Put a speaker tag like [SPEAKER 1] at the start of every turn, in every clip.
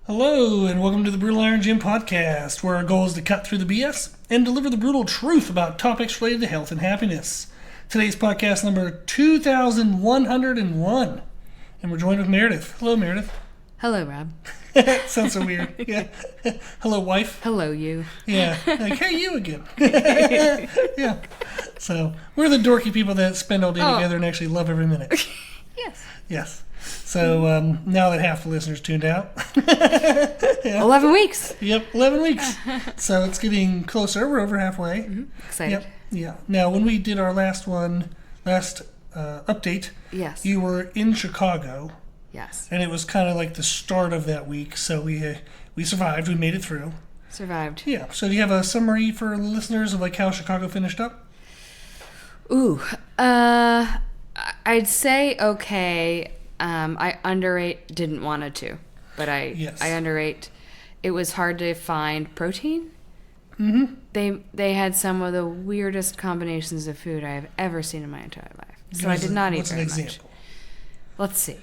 [SPEAKER 1] Hello, and welcome to the Brutal Iron Gym podcast, where our goal is to cut through the BS and deliver the brutal truth about topics related to health and happiness. Today's podcast number 2101, and we're joined with Meredith. Hello, Meredith.
[SPEAKER 2] Hello, Rob.
[SPEAKER 1] Sounds so weird. Yeah. Hello, wife.
[SPEAKER 2] Hello, you.
[SPEAKER 1] Yeah. Like, hey, you again. Yeah. So, we're the dorky people that spend all day together and actually love every minute.
[SPEAKER 2] Yes.
[SPEAKER 1] Yes. So, now that half the listeners tuned out.
[SPEAKER 2] Yeah. 11 weeks.
[SPEAKER 1] Yep, 11 weeks. So, it's getting closer. We're over halfway.
[SPEAKER 2] Mm-hmm. Excited.
[SPEAKER 1] Yep. Yeah. Now, when we did our last update,
[SPEAKER 2] Yes.
[SPEAKER 1] you were in Chicago.
[SPEAKER 2] Yes.
[SPEAKER 1] And it was kind of like the start of that week. So, we survived. We made it through.
[SPEAKER 2] Survived.
[SPEAKER 1] Yeah. So, do you have a summary for the listeners of like how Chicago finished up?
[SPEAKER 2] Ooh. I'd say okay. I underrate, didn't want to, but I underrate. It was hard to find protein.
[SPEAKER 1] Mm-hmm.
[SPEAKER 2] They had some of the weirdest combinations of food I have ever seen in my entire life. So I did not eat very much. Let's see.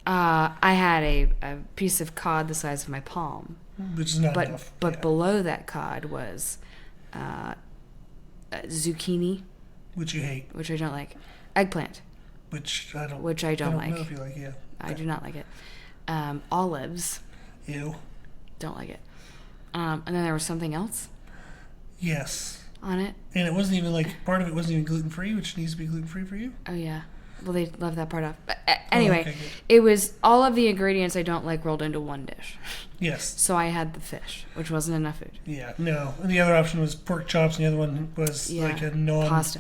[SPEAKER 2] I had a piece of cod the size of my palm.
[SPEAKER 1] Which is not enough.
[SPEAKER 2] But below that cod was zucchini.
[SPEAKER 1] Which you hate.
[SPEAKER 2] Which I don't like. Eggplant.
[SPEAKER 1] Which I don't
[SPEAKER 2] like.
[SPEAKER 1] I don't know if you like, yeah.
[SPEAKER 2] I do not like it. Olives.
[SPEAKER 1] Ew.
[SPEAKER 2] Don't like it. And then there was something else.
[SPEAKER 1] Yes.
[SPEAKER 2] On it.
[SPEAKER 1] And it wasn't even like, part of it wasn't even gluten-free, which needs to be gluten-free for you.
[SPEAKER 2] Oh, yeah. Well, they left that part off. But anyway,
[SPEAKER 1] okay,
[SPEAKER 2] it was all of the ingredients I don't like rolled into one dish.
[SPEAKER 1] Yes.
[SPEAKER 2] So I had the fish, which wasn't enough food.
[SPEAKER 1] Yeah, no. And the other option was pork chops, and the other one was like a
[SPEAKER 2] pasta.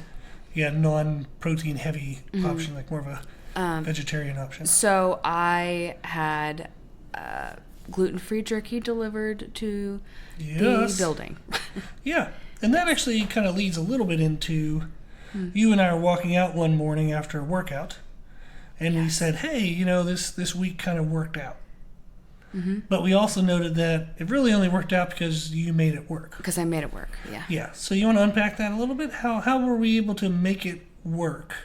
[SPEAKER 1] Yeah, non-protein heavy option, like more of a vegetarian option.
[SPEAKER 2] So I had gluten-free jerky delivered to the building.
[SPEAKER 1] Yeah, and that actually kind of leads a little bit into you and I were walking out one morning after a workout, and we said, hey, this week kind of worked out. Mm-hmm. But we also noted that it really only worked out because you made it work.
[SPEAKER 2] Because I made it work, yeah.
[SPEAKER 1] Yeah, so you want to unpack that a little bit? How were we able to make it work?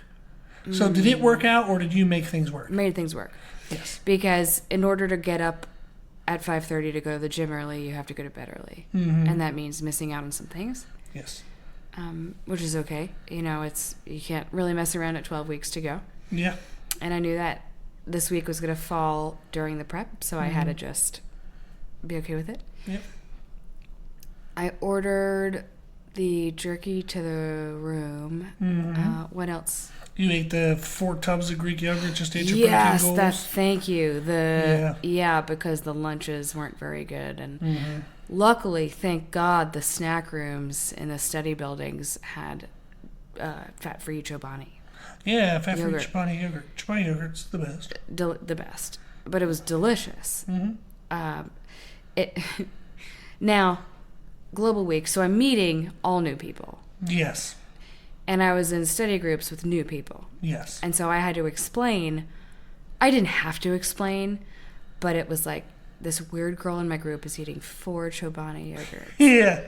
[SPEAKER 1] So did it work out, or did you make things work?
[SPEAKER 2] Made things work.
[SPEAKER 1] Yes.
[SPEAKER 2] Because in order to get up at 5:30 to go to the gym early, you have to go to bed early. Mm-hmm. And that means missing out on some things.
[SPEAKER 1] Yes.
[SPEAKER 2] Which is okay. You can't really mess around at 12 weeks to go.
[SPEAKER 1] Yeah.
[SPEAKER 2] And I knew that this week was going to fall during the prep, so I had to just be okay with it.
[SPEAKER 1] Yep.
[SPEAKER 2] I ordered the jerky to the room. Mm-hmm. What else?
[SPEAKER 1] You ate the 4 tubs of Greek yogurt, just ate your protein goals?
[SPEAKER 2] Yes, thank you. Because the lunches weren't very good. And luckily, thank God, the snack rooms in the study buildings had fat-free Chobani.
[SPEAKER 1] Yeah, fat-free Chobani yogurt. Chobani yogurt's the best.
[SPEAKER 2] The best. But it was delicious.
[SPEAKER 1] Mm-hmm.
[SPEAKER 2] Now, Global Week, so I'm meeting all new people.
[SPEAKER 1] Yes.
[SPEAKER 2] And I was in study groups with new people.
[SPEAKER 1] Yes.
[SPEAKER 2] And so I had to explain. I didn't have to explain, but it was like, this weird girl in my group is eating 4 Chobani yogurts.
[SPEAKER 1] Yeah.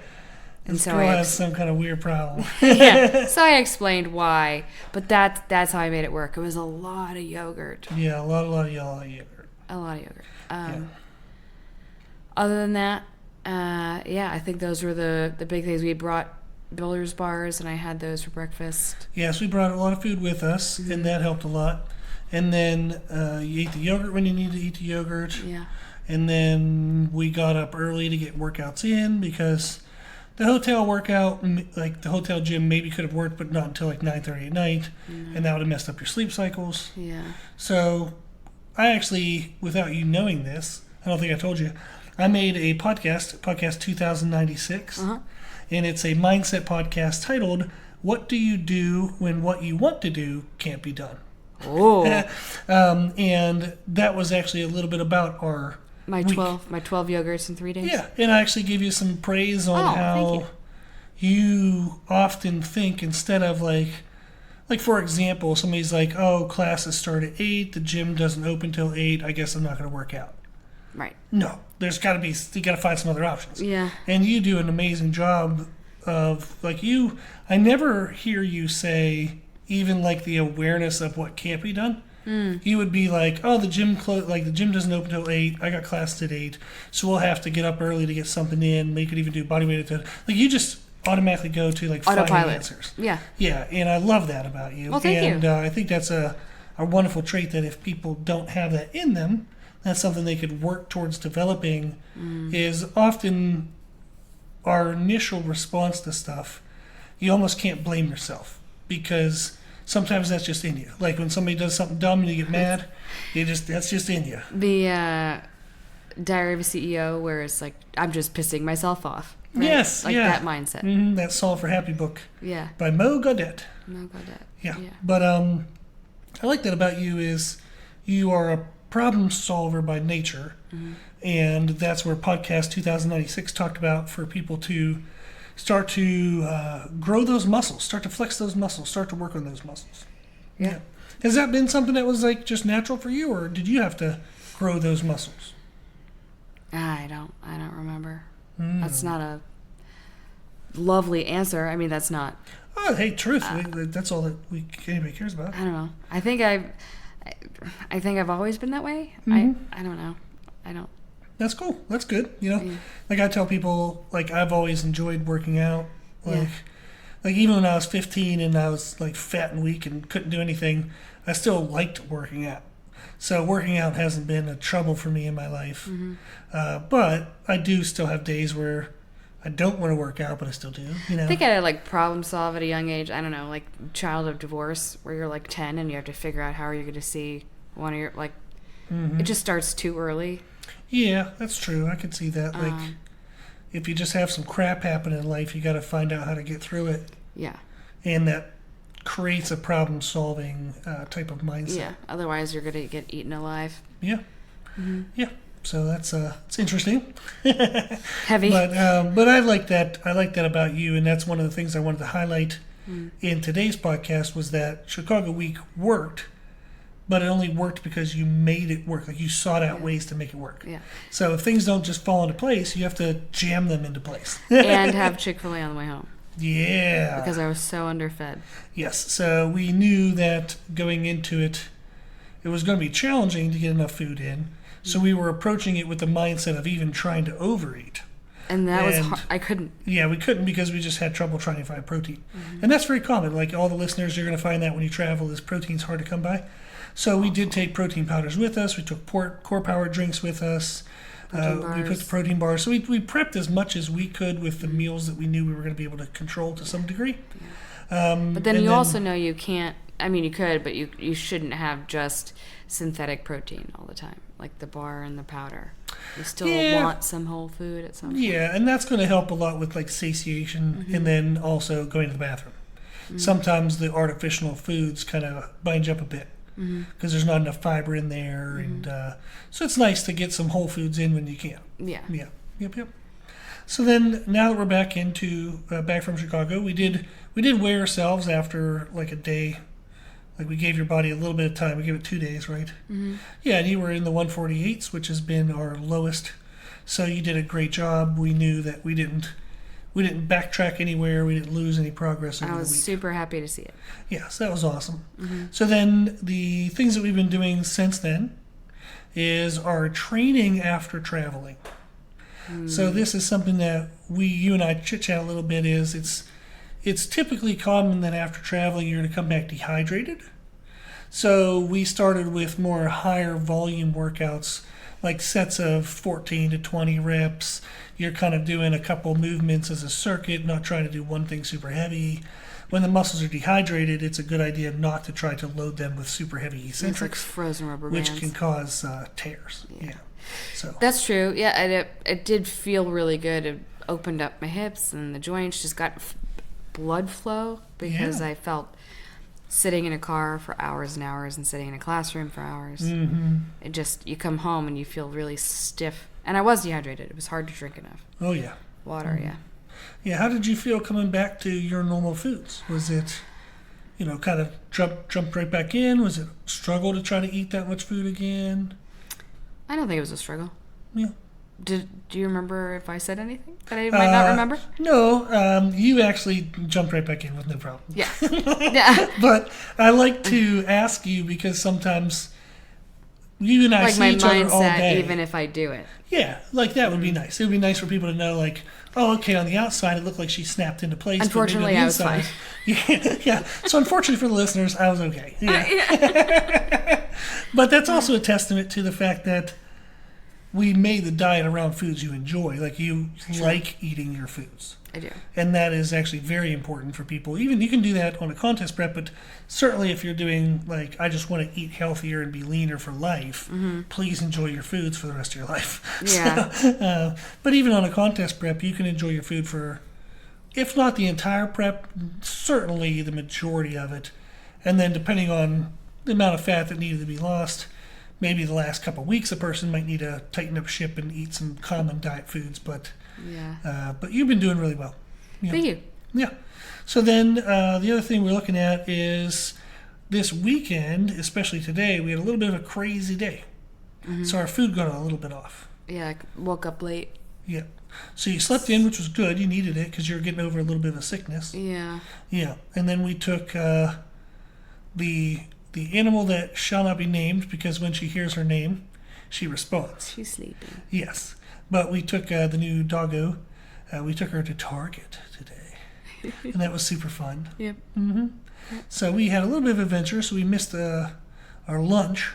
[SPEAKER 2] And
[SPEAKER 1] this
[SPEAKER 2] so
[SPEAKER 1] girl has some kind of weird problem.
[SPEAKER 2] Yeah. So I explained why, but that's how I made it work. It was a lot of yogurt.
[SPEAKER 1] Yeah, a lot of yogurt.
[SPEAKER 2] A lot of yogurt. Other than that, I think those were the big things. We brought Builder's bars, and I had those for breakfast.
[SPEAKER 1] Yes, we brought a lot of food with us, and that helped a lot. And then you ate the yogurt when you needed to eat the yogurt.
[SPEAKER 2] Yeah.
[SPEAKER 1] And then we got up early to get workouts in because the hotel workout, like the hotel gym, maybe could have worked, but not until like 9:30 at night, and that would have messed up your sleep cycles.
[SPEAKER 2] Yeah.
[SPEAKER 1] So I actually, without you knowing this, I don't think I told you, I made a podcast 2096, and it's a mindset podcast titled, What Do You Do When What You Want to Do Can't Be Done?
[SPEAKER 2] Oh.
[SPEAKER 1] And that was actually a little bit about our
[SPEAKER 2] My 12 yogurts in 3 days?
[SPEAKER 1] Yeah, and I actually gave you some praise on how you often think instead of like for example, somebody's like, oh, classes start at 8, the gym doesn't open till 8, I guess I'm not going to work out.
[SPEAKER 2] Right.
[SPEAKER 1] No, you got to find some other options.
[SPEAKER 2] Yeah.
[SPEAKER 1] And you do an amazing job of, I never hear you say even like the awareness of what can't be done. He would be like, "Oh, the gym the gym doesn't open till 8. I got class at 8, so we'll have to get up early to get something in. We could even do body weight at like you just automatically go to like
[SPEAKER 2] autopilot.
[SPEAKER 1] finding answers. Yeah, and I love that about you.
[SPEAKER 2] Well, thank
[SPEAKER 1] you.
[SPEAKER 2] And
[SPEAKER 1] I think that's a wonderful trait that if people don't have that in them, that's something they could work towards developing. Is often our initial response to stuff, you almost can't blame yourself because sometimes that's just in you. Like when somebody does something dumb and you get mad, that's just in you.
[SPEAKER 2] The Diary of a CEO, where it's like, I'm just pissing myself off. Right?
[SPEAKER 1] Yes,
[SPEAKER 2] like that mindset.
[SPEAKER 1] That Solve for Happy book.
[SPEAKER 2] Yeah.
[SPEAKER 1] By Mo Gaudet. Yeah. But I like that about you is you are a problem solver by nature, and that's where podcast 2096 talked about for people to start to grow those muscles, start to flex those muscles, start to work on those muscles. Yeah. Has that been something that was like just natural for you, or did you have to grow those muscles?
[SPEAKER 2] I don't remember. That's not a lovely answer. I mean, that's not.
[SPEAKER 1] Oh, hey, truth. That's all that anybody cares about.
[SPEAKER 2] I don't know. I think I've always been that way. I don't know. I don't.
[SPEAKER 1] That's cool. That's good. Like I tell people, like I've always enjoyed working out. Like even when I was 15 and I was like fat and weak and couldn't do anything, I still liked working out. So working out hasn't been a trouble for me in my life. But I do still have days where I don't want to work out, but I still do.
[SPEAKER 2] I think I had like problem solve at a young age. I don't know, like child of divorce, where you're like 10 and you have to figure out how are you going to see one of your like. It just starts too early.
[SPEAKER 1] Yeah, that's true. I can see that. Like, if you just have some crap happen in life, you got to find out how to get through it.
[SPEAKER 2] Yeah. And
[SPEAKER 1] that creates a problem-solving type of mindset.
[SPEAKER 2] Yeah. Otherwise, you're gonna get eaten alive.
[SPEAKER 1] Yeah. Yeah. So that's it's interesting.
[SPEAKER 2] Heavy.
[SPEAKER 1] But I like that. I like that about you, and that's one of the things I wanted to highlight in today's podcast was that Chicago Week worked. But it only worked because you made it work. Like you sought out ways to make it work.
[SPEAKER 2] Yeah.
[SPEAKER 1] So if things don't just fall into place, you have to jam them into place.
[SPEAKER 2] And have Chick-fil-A on the way home.
[SPEAKER 1] Yeah.
[SPEAKER 2] Because I was so underfed.
[SPEAKER 1] Yes. So we knew that going into it, it was going to be challenging to get enough food in. So we were approaching it with the mindset of even trying to overeat.
[SPEAKER 2] And that was hard. I couldn't.
[SPEAKER 1] Yeah, we couldn't because we just had trouble trying to find protein. And that's very common. Like all the listeners, you're going to find that when you travel, is protein's hard to come by. So we did take protein powders with us. We took core power drinks with us. We put the protein bars. So we prepped as much as we could with the meals that we knew we were going to be able to control to some degree.
[SPEAKER 2] But then you also know you can't. I mean, you could, but you shouldn't have just synthetic protein all the time, like the bar and the powder. You still want some whole food at some point. Yeah,
[SPEAKER 1] and that's going to help a lot with like satiation and then also going to the bathroom. Sometimes the artificial foods kind of bind you up a bit. Because there's not enough fiber in there, and so it's nice to get some whole foods in when you can.
[SPEAKER 2] Yeah.
[SPEAKER 1] Yep. So then, now that we're back from Chicago, we did weigh ourselves after like a day. Like we gave your body a little bit of time. We gave it 2 days, right? Yeah, and you were in the 148s, which has been our lowest. So you did a great job. We knew that we didn't backtrack anywhere. We didn't lose any progress over the week.
[SPEAKER 2] I was super happy to see it.
[SPEAKER 1] Yeah, so that was awesome. So then the things that we've been doing since then is our training after traveling. So this is something that you and I chit-chat a little bit it's typically common that after traveling you're going to come back dehydrated. So we started with more higher volume workouts, like sets of 14 to 20 reps. You're kind of doing a couple movements as a circuit, not trying to do one thing super heavy. When the muscles are dehydrated, it's a good idea not to try to load them with super heavy eccentrics.
[SPEAKER 2] It's like frozen rubber bands.
[SPEAKER 1] Which can cause tears. Yeah. So
[SPEAKER 2] that's true. Yeah, and it did feel really good. It opened up my hips and the joints, just got blood flow because I felt sitting in a car for hours and hours and sitting in a classroom for hours. It just, you come home and you feel really stiff. And I was dehydrated. It was hard to drink enough.
[SPEAKER 1] Oh, yeah.
[SPEAKER 2] Water, yeah.
[SPEAKER 1] Yeah, how did you feel coming back to your normal foods? Was it, kind of jumped right back in? Was it a struggle to try to eat that much food again?
[SPEAKER 2] I don't think it was a struggle.
[SPEAKER 1] Yeah.
[SPEAKER 2] Do you remember if I said anything that I might not remember?
[SPEAKER 1] No, you actually jumped right back in with no problem.
[SPEAKER 2] Yeah. Yeah.
[SPEAKER 1] But I like to ask you because sometimes you and I
[SPEAKER 2] like
[SPEAKER 1] see
[SPEAKER 2] my
[SPEAKER 1] each other all
[SPEAKER 2] mindset,
[SPEAKER 1] day.
[SPEAKER 2] even if I do it.
[SPEAKER 1] Yeah, like that would be nice. It would be nice for people to know, like, oh, okay, on the outside it looked like she snapped into place.
[SPEAKER 2] Unfortunately, I was fine.
[SPEAKER 1] Yeah. So unfortunately for the listeners, I was okay. Yeah. But that's also a testament to the fact that we made the diet around foods you enjoy. Like you like eating your foods.
[SPEAKER 2] I do.
[SPEAKER 1] And that is actually very important for people. Even you can do that on a contest prep, but certainly if you're doing like, I just want to eat healthier and be leaner for life, please enjoy your foods for the rest of your life.
[SPEAKER 2] Yeah.
[SPEAKER 1] So, but even on a contest prep, you can enjoy your food for, if not the entire prep, certainly the majority of it. And then depending on the amount of fat that needed to be lost, maybe the last couple of weeks a person might need to tighten up ship and eat some common diet foods, but but you've been doing really well. Yeah.
[SPEAKER 2] Thank you.
[SPEAKER 1] Yeah. So then the other thing we're looking at is this weekend, especially today, we had a little bit of a crazy day. So our food got a little bit off.
[SPEAKER 2] Yeah, I woke up late.
[SPEAKER 1] Yeah. So you slept in, which was good. You needed it because you were getting over a little bit of a sickness.
[SPEAKER 2] Yeah.
[SPEAKER 1] Yeah. And then we took the animal that shall not be named because when she hears her name, she responds.
[SPEAKER 2] She's sleeping.
[SPEAKER 1] Yes. But we took the new doggo. We took her to Target today. And that was super fun.
[SPEAKER 2] Yep.
[SPEAKER 1] So we had a little bit of adventure, so we missed our lunch.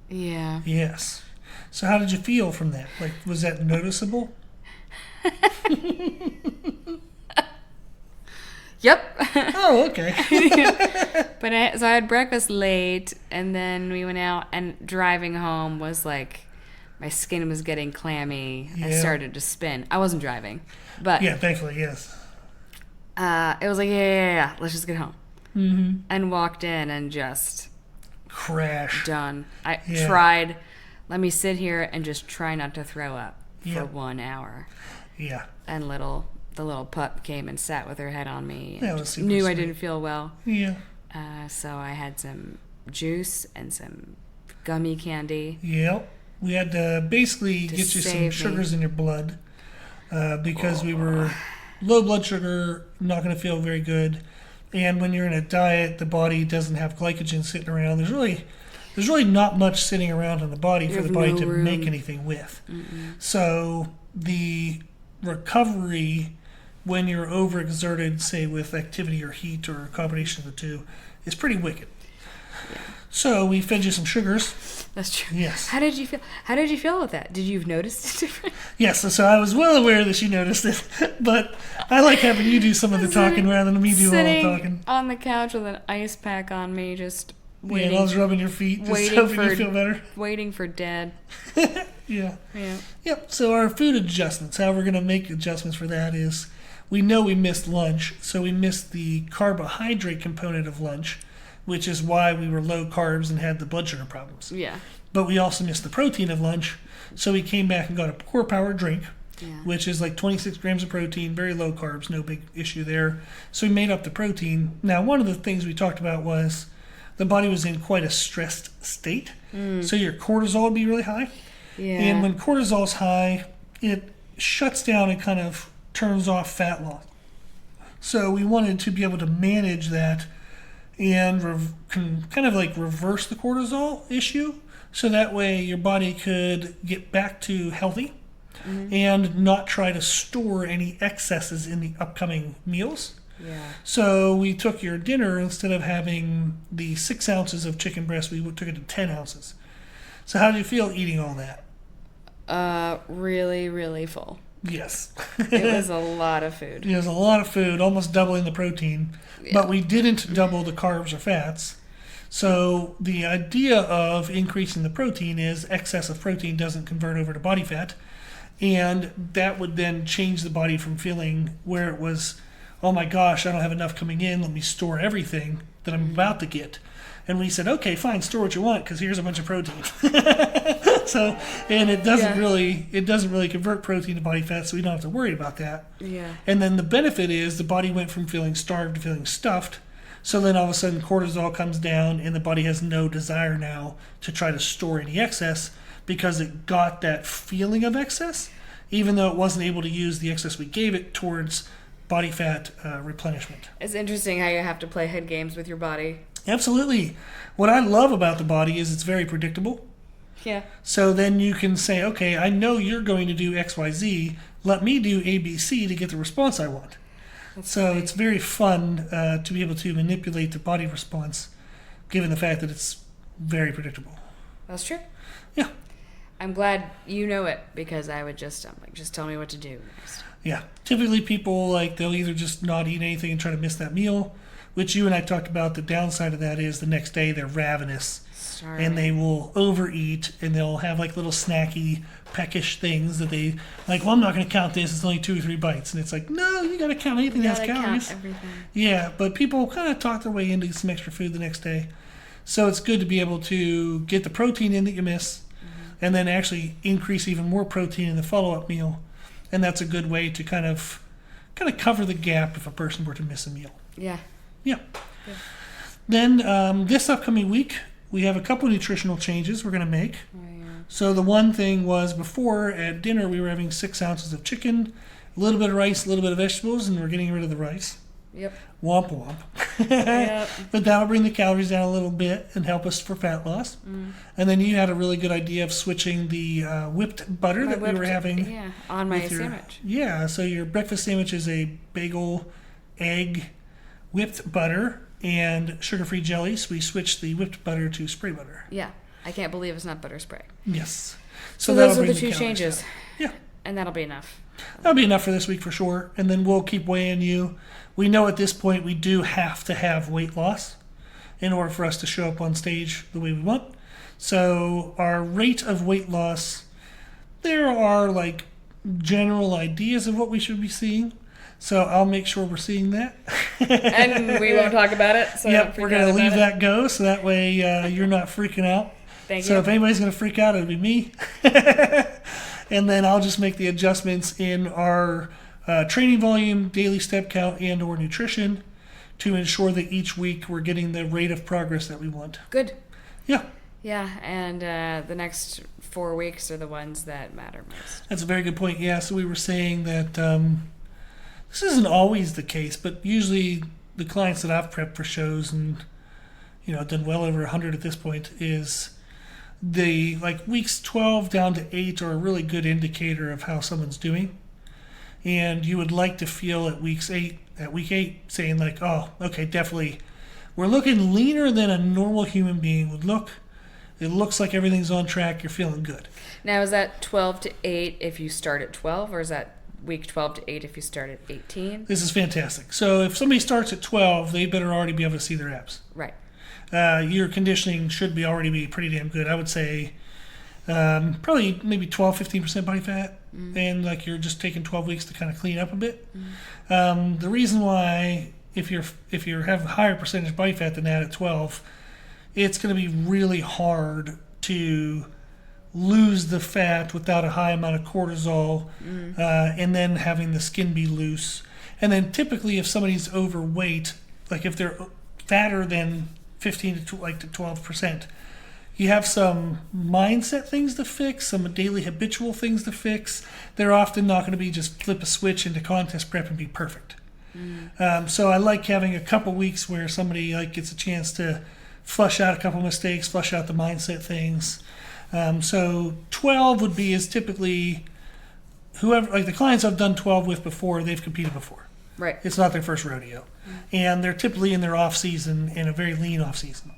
[SPEAKER 2] Yeah.
[SPEAKER 1] Yes. So how did you feel from that? Like, was that noticeable?
[SPEAKER 2] Yep.
[SPEAKER 1] Oh, okay.
[SPEAKER 2] But so I had breakfast late, and then we went out, and driving home was like, my skin was getting clammy.
[SPEAKER 1] Yeah.
[SPEAKER 2] I started to spin. I wasn't driving, but
[SPEAKER 1] Yeah, thankfully, yes.
[SPEAKER 2] it was like, yeah, let's just get home. And walked in and just
[SPEAKER 1] Crash.
[SPEAKER 2] done. I
[SPEAKER 1] Yeah.
[SPEAKER 2] tried, let me sit here and just try not to throw up for
[SPEAKER 1] Yeah.
[SPEAKER 2] 1 hour.
[SPEAKER 1] Yeah.
[SPEAKER 2] And the little pup came and sat with her head on me. And
[SPEAKER 1] That was
[SPEAKER 2] just
[SPEAKER 1] super
[SPEAKER 2] knew I
[SPEAKER 1] sweet.
[SPEAKER 2] didn't feel well.
[SPEAKER 1] Yeah.
[SPEAKER 2] So I had some juice and some gummy candy.
[SPEAKER 1] Yep. We had to basically
[SPEAKER 2] To
[SPEAKER 1] get you some
[SPEAKER 2] save me.
[SPEAKER 1] sugars in your blood because we were low blood sugar, not going to feel very good. And when you're in a diet, the body doesn't have glycogen sitting around. There's really not much sitting around in the body for
[SPEAKER 2] have
[SPEAKER 1] the body
[SPEAKER 2] no
[SPEAKER 1] to
[SPEAKER 2] room.
[SPEAKER 1] make anything with. So the recovery when you're overexerted, say with activity or heat or a combination of the two, is pretty wicked. So we fed you some sugars.
[SPEAKER 2] That's true.
[SPEAKER 1] Yes.
[SPEAKER 2] How did you feel? How did you feel with that? Did you notice the difference?
[SPEAKER 1] Yes, so I was well aware that she noticed it, but I like having you do some of the talking rather than me do all the
[SPEAKER 2] Sitting
[SPEAKER 1] talking.
[SPEAKER 2] on the couch with an ice pack on me, just
[SPEAKER 1] Yeah,
[SPEAKER 2] waiting,
[SPEAKER 1] and I was rubbing your feet, just
[SPEAKER 2] waiting
[SPEAKER 1] hoping
[SPEAKER 2] for
[SPEAKER 1] you feel better.
[SPEAKER 2] waiting for Dad.
[SPEAKER 1] Yeah.
[SPEAKER 2] Yeah.
[SPEAKER 1] Yep, so our food adjustments, how we're going to make adjustments for that is, we know we missed lunch, so we missed the carbohydrate component of lunch, which is why we were low carbs and had the blood sugar problems.
[SPEAKER 2] Yeah.
[SPEAKER 1] But we also missed the protein of lunch, so we came back and got a core power drink,
[SPEAKER 2] Yeah.
[SPEAKER 1] which is like 26 grams of protein, very low carbs, no big issue there. So we made up the protein. Now, one of the things we talked about was the body was in quite a stressed state, so your cortisol would be really high.
[SPEAKER 2] Yeah.
[SPEAKER 1] And when cortisol's high, it shuts down and kind of turns off fat loss. So we wanted to be able to manage that and kind of like reverse the cortisol issue, so that way your body could get back to healthy and not try to store any excesses in the upcoming meals.
[SPEAKER 2] Yeah.
[SPEAKER 1] So we took your dinner, instead of having the 6 ounces of chicken breast, we took it to 10 ounces. So how do you feel eating all that?
[SPEAKER 2] Really, really full.
[SPEAKER 1] Yes.
[SPEAKER 2] It was a lot of food.
[SPEAKER 1] It was a lot of food, almost doubling the protein, but we didn't double the carbs or fats. So the idea of increasing the protein is excess of protein doesn't convert over to body fat, and that would then change the body from feeling where it was, oh my gosh, I don't have enough coming in, let me store everything that I'm about to get. And we said, okay, fine, store what you want, because here's a bunch of protein. So, and it doesn't really convert protein to body fat, so we don't have to worry about that.
[SPEAKER 2] Yeah.
[SPEAKER 1] And then the benefit is the body went from feeling starved to feeling stuffed. So then all of a sudden cortisol comes down, and the body has no desire now to try to store any excess, because it got that feeling of excess, even though it wasn't able to use the excess we gave it towards body fat replenishment.
[SPEAKER 2] It's interesting how you have to play head games with your body.
[SPEAKER 1] Absolutely. What I love about the body is it's very predictable.
[SPEAKER 2] Yeah.
[SPEAKER 1] So then you can say, okay, I know you're going to do X, Y, Z. Let me do A, B, C to get the response I want. So it's very fun to be able to manipulate the body response, given the fact that it's very predictable.
[SPEAKER 2] That's true.
[SPEAKER 1] Yeah.
[SPEAKER 2] I'm glad you know it, because I would just tell me what to do next.
[SPEAKER 1] Yeah. Typically people, they'll either just not eat anything and try to miss that meal, which you and I talked about. The downside of that is the next day they're ravenous.
[SPEAKER 2] Starving.
[SPEAKER 1] And they will overeat, and they'll have little snacky, peckish things that they well, I'm not going to count this. It's only 2 or 3 bites, and it's no, you got to count anything that has calories.
[SPEAKER 2] Count everything.
[SPEAKER 1] Yeah, but people kind of talk their way into some extra food the next day, so it's good to be able to get the protein in that you miss, and then actually increase even more protein in the follow-up meal, and that's a good way to kind of cover the gap if a person were to miss a meal.
[SPEAKER 2] Yeah.
[SPEAKER 1] Yeah.
[SPEAKER 2] Good.
[SPEAKER 1] Then this upcoming week, we have a couple nutritional changes we're going to make.
[SPEAKER 2] Oh, yeah.
[SPEAKER 1] So the one thing was, before at dinner we were having 6 ounces of chicken, a little bit of rice, a little bit of vegetables, and we're getting rid of the rice.
[SPEAKER 2] Yep.
[SPEAKER 1] Womp womp.
[SPEAKER 2] Yep.
[SPEAKER 1] But that'll bring the calories down a little bit and help us for fat loss. And then you had a really good idea of switching the whipped butter we were having.
[SPEAKER 2] Yeah, on my sandwich.
[SPEAKER 1] Yeah, so your breakfast sandwich is a bagel, egg, whipped butter, and sugar-free jelly. So we switched the whipped butter to spray butter.
[SPEAKER 2] Yeah. I can't believe it's not butter spray.
[SPEAKER 1] Yes.
[SPEAKER 2] So those are the 2 changes.
[SPEAKER 1] Down. Yeah.
[SPEAKER 2] And that'll be enough.
[SPEAKER 1] That'll be enough for this week for sure. And then we'll keep weighing you. We know at this point we do have to have weight loss in order for us to show up on stage the way we want. So our rate of weight loss, there are general ideas of what we should be seeing. So I'll make sure we're seeing that.
[SPEAKER 2] And we won't talk about it. So
[SPEAKER 1] yep, we're going to leave that go, so that way you're not freaking out.
[SPEAKER 2] Thank you.
[SPEAKER 1] So if anybody's going to freak out, it'll be me. And then I'll just make the adjustments in our training volume, daily step count, and or nutrition to ensure that each week we're getting the rate of progress that we want.
[SPEAKER 2] Good.
[SPEAKER 1] Yeah.
[SPEAKER 2] Yeah, and the next 4 weeks are the ones that matter most.
[SPEAKER 1] That's a very good point. Yeah, so we were saying that this isn't always the case, but usually the clients that I've prepped for shows and done well over 100 at this point is the weeks 12 down to 8 are a really good indicator of how someone's doing. And you would like to feel at week 8 saying oh, okay, definitely we're looking leaner than a normal human being would look. It looks like everything's on track. You're feeling good.
[SPEAKER 2] Now, is that 12 to 8 if you start at 12, or is that week 12 to 8 if you start at 18?
[SPEAKER 1] This is fantastic. So if somebody starts at 12, they better already be able to see their abs.
[SPEAKER 2] Right.
[SPEAKER 1] Your conditioning should already be pretty damn good. I would say probably maybe 12-15% body fat, and you're just taking 12 weeks to kind of clean up a bit. The reason why, if you have a higher percentage body fat than that at 12, it's going to be really hard to lose the fat without a high amount of cortisol, and then having the skin be loose. And then typically, if somebody's overweight, if they're fatter than 15 to 12%, you have some mindset things to fix, some daily habitual things to fix. They're often not going to be just flip a switch into contest prep and be perfect. So I like having a couple weeks where somebody gets a chance to flush out a couple mistakes, flush out the mindset things. So 12 would be is typically whoever, the clients I've done 12 with before, they've competed before.
[SPEAKER 2] Right.
[SPEAKER 1] It's not their first rodeo. And they're typically in their off season, in a very lean off season.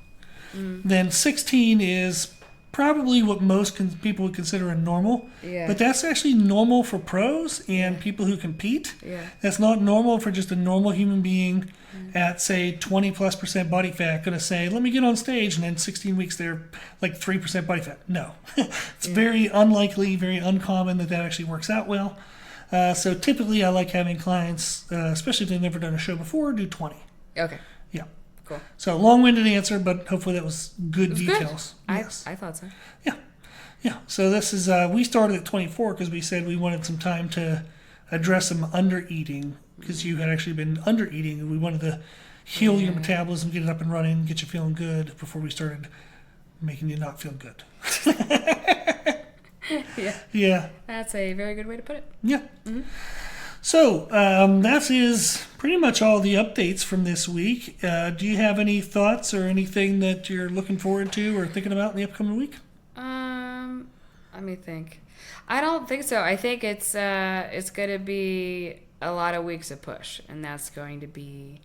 [SPEAKER 1] Then 16 is probably what most people would consider a normal.
[SPEAKER 2] Yeah.
[SPEAKER 1] But that's actually normal for pros and people who compete.
[SPEAKER 2] Yeah.
[SPEAKER 1] That's not normal for just a normal human being at, say, 20+% body fat going to say, let me get on stage, and then 16 weeks they're 3% body fat. No. It's very unlikely, very uncommon that actually works out well. So typically I like having clients, especially if they've never done a show before, do 20.
[SPEAKER 2] Okay.
[SPEAKER 1] Yeah.
[SPEAKER 2] Cool.
[SPEAKER 1] So long-winded answer, but hopefully that was good details.
[SPEAKER 2] Good.
[SPEAKER 1] Yes.
[SPEAKER 2] I thought so.
[SPEAKER 1] Yeah. Yeah. So this is, we started at 24 because we said we wanted some time to address some under-eating, because you had actually been under-eating, and we wanted to heal your metabolism, get it up and running, get you feeling good before we started making you not feel good.
[SPEAKER 2] Yeah.
[SPEAKER 1] Yeah.
[SPEAKER 2] That's a very good way to put it.
[SPEAKER 1] Yeah. Mm-hmm. So that is pretty much all the updates from this week. Do you have any thoughts or anything that you're looking forward to or thinking about in the upcoming week?
[SPEAKER 2] Let me think. I don't think so. I think it's going to be a lot of weeks of push, and that's going to be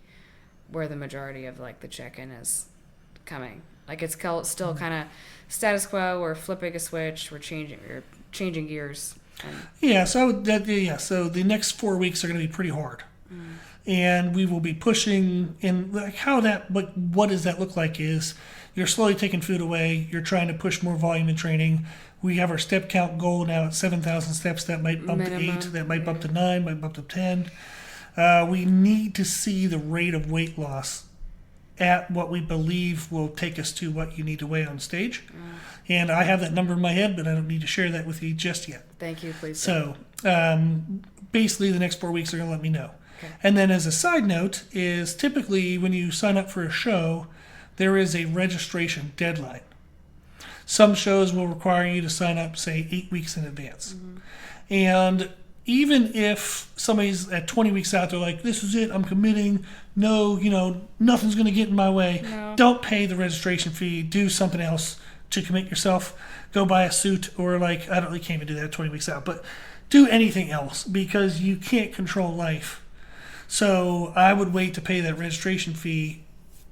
[SPEAKER 2] where the majority of like the check-in is coming. Like it's still kind of status quo. We're flipping a switch. We're changing gears.
[SPEAKER 1] So the next 4 weeks are going to be pretty hard, and we will be pushing. And like what does that look like? Is you're slowly taking food away. You're trying to push more volume in training. We have our step count goal now at 7,000 steps. That might bump to 8. That might bump to 9. Might bump to 10. We need to see the rate of weight loss at what we believe will take us to what you need to weigh on stage. And I have that number in my head, but I don't need to share that with you just yet.
[SPEAKER 2] Thank you, please.
[SPEAKER 1] So basically the next 4 weeks are going to let me know.
[SPEAKER 2] Okay.
[SPEAKER 1] And then as a side note is typically when you sign up for a show, there is a registration deadline. Some shows will require you to sign up, say, 8 weeks in advance. Mm-hmm. And even if somebody's at 20 weeks out, they're like, this is it, I'm committing. No, nothing's going to get in my way.
[SPEAKER 2] No.
[SPEAKER 1] Don't pay the registration fee. Do something else to commit yourself. Go buy a suit or you can't even do that 20 weeks out, but do anything else because you can't control life. So I would wait to pay that registration fee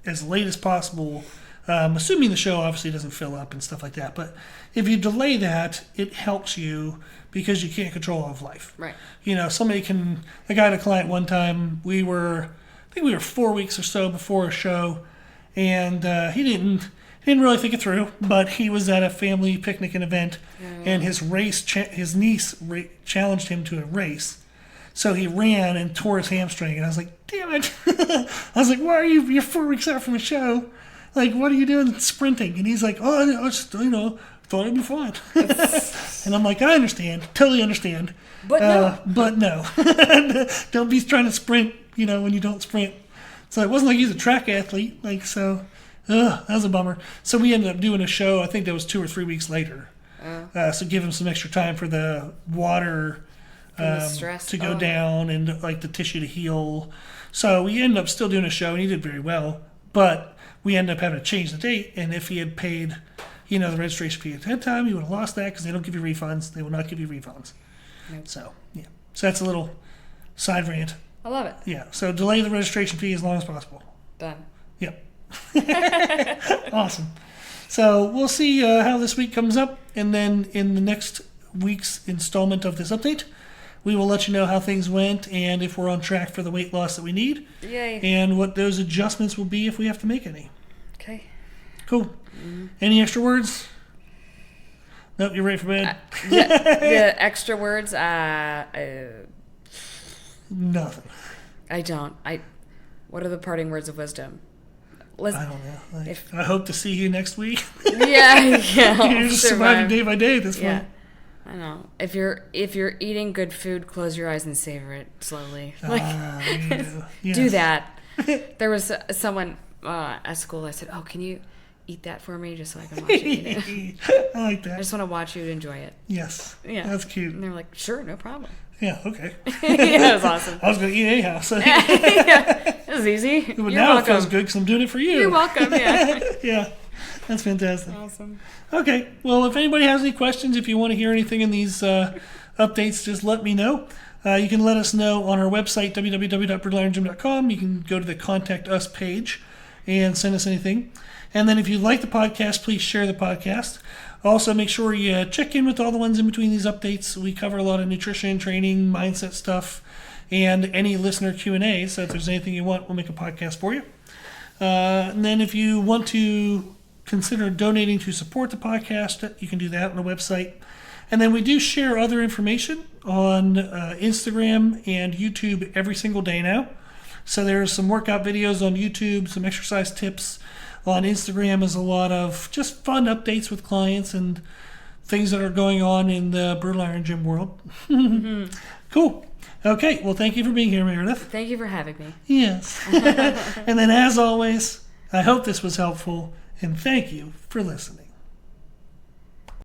[SPEAKER 1] as late as possible, assuming the show obviously doesn't fill up and stuff like that. But if you delay that, it helps you because you can't control all of life.
[SPEAKER 2] Right.
[SPEAKER 1] I got a client one time, I think we were 4 weeks or so before a show, and he didn't really think it through, but he was at a family picnic and event, and his niece challenged him to a race. So he ran and tore his hamstring, and I was like, damn it. I was like, why are you're 4 weeks out from a show? Like, what are you doing sprinting? And he's like, oh, I just, thought it'd be fine. And I'm like, I understand, totally understand. But no. Don't be trying to sprint, when you don't sprint. So it wasn't like he's a track athlete, that was a bummer. So we ended up doing a show, I think that was 2 or 3 weeks later. So give him some extra time for the water to go down and the tissue to heal. So we ended up still doing a show, and he did very well. But we ended up having to change the date, and if he had paid, the registration fee at that time, he would have lost that because they don't give you refunds. They will not give you refunds. Nope. So, yeah. So that's a little side rant.
[SPEAKER 2] I love it.
[SPEAKER 1] Yeah. So delay the registration fee as long as possible.
[SPEAKER 2] Done.
[SPEAKER 1] Yep. Awesome. So we'll see how this week comes up, and then in the next week's installment of this update, we will let you know how things went and if we're on track for the weight loss that we need.
[SPEAKER 2] Yay.
[SPEAKER 1] And what those adjustments will be if we have to make any.
[SPEAKER 2] Okay.
[SPEAKER 1] Cool. Mm-hmm. Any extra words? Nope, you're ready for bed?
[SPEAKER 2] The extra words?
[SPEAKER 1] Nothing.
[SPEAKER 2] I don't. What are the parting words of wisdom?
[SPEAKER 1] I don't know. I hope to see you next week.
[SPEAKER 2] Yeah.
[SPEAKER 1] You're just surviving day by day at this point.
[SPEAKER 2] I know. If you're eating good food, close your eyes and savor it slowly. Do that. There was someone at school. I said, "Oh, can you eat that for me, just so I can watch you eat it?"
[SPEAKER 1] I like that.
[SPEAKER 2] I just want to watch you enjoy it.
[SPEAKER 1] Yes.
[SPEAKER 2] Yeah.
[SPEAKER 1] That's cute.
[SPEAKER 2] And they were like, "Sure, no problem."
[SPEAKER 1] Yeah. Okay.
[SPEAKER 2] Yeah, it was awesome.
[SPEAKER 1] I was going to eat anyhow. So.
[SPEAKER 2] Yeah, it was easy.
[SPEAKER 1] But
[SPEAKER 2] You're
[SPEAKER 1] now
[SPEAKER 2] welcome.
[SPEAKER 1] it feels good because I'm doing it for you.
[SPEAKER 2] You're welcome. Yeah.
[SPEAKER 1] Yeah. That's fantastic.
[SPEAKER 2] Awesome.
[SPEAKER 1] Okay. Well, if anybody has any questions, if you want to hear anything in these updates, just let me know. You can let us know on our website, www.brutalirongym.com. You can go to the Contact Us page and send us anything. And then if you like the podcast, please share the podcast. Also, make sure you check in with all the ones in between these updates. We cover a lot of nutrition, training, mindset stuff, and any listener Q&A. So if there's anything you want, we'll make a podcast for you. And then if you want to consider donating to support the podcast, you can do that on the website. And then we do share other information on Instagram and YouTube every single day now. So there's some workout videos on YouTube, some exercise tips. On Instagram is a lot of just fun updates with clients and things that are going on in the Brutal Iron Gym world. Mm-hmm. Cool. Okay. Well, thank you for being here, Meredith.
[SPEAKER 2] Thank you for having me.
[SPEAKER 1] Yes. And then, as always, I hope this was helpful, and thank you for listening.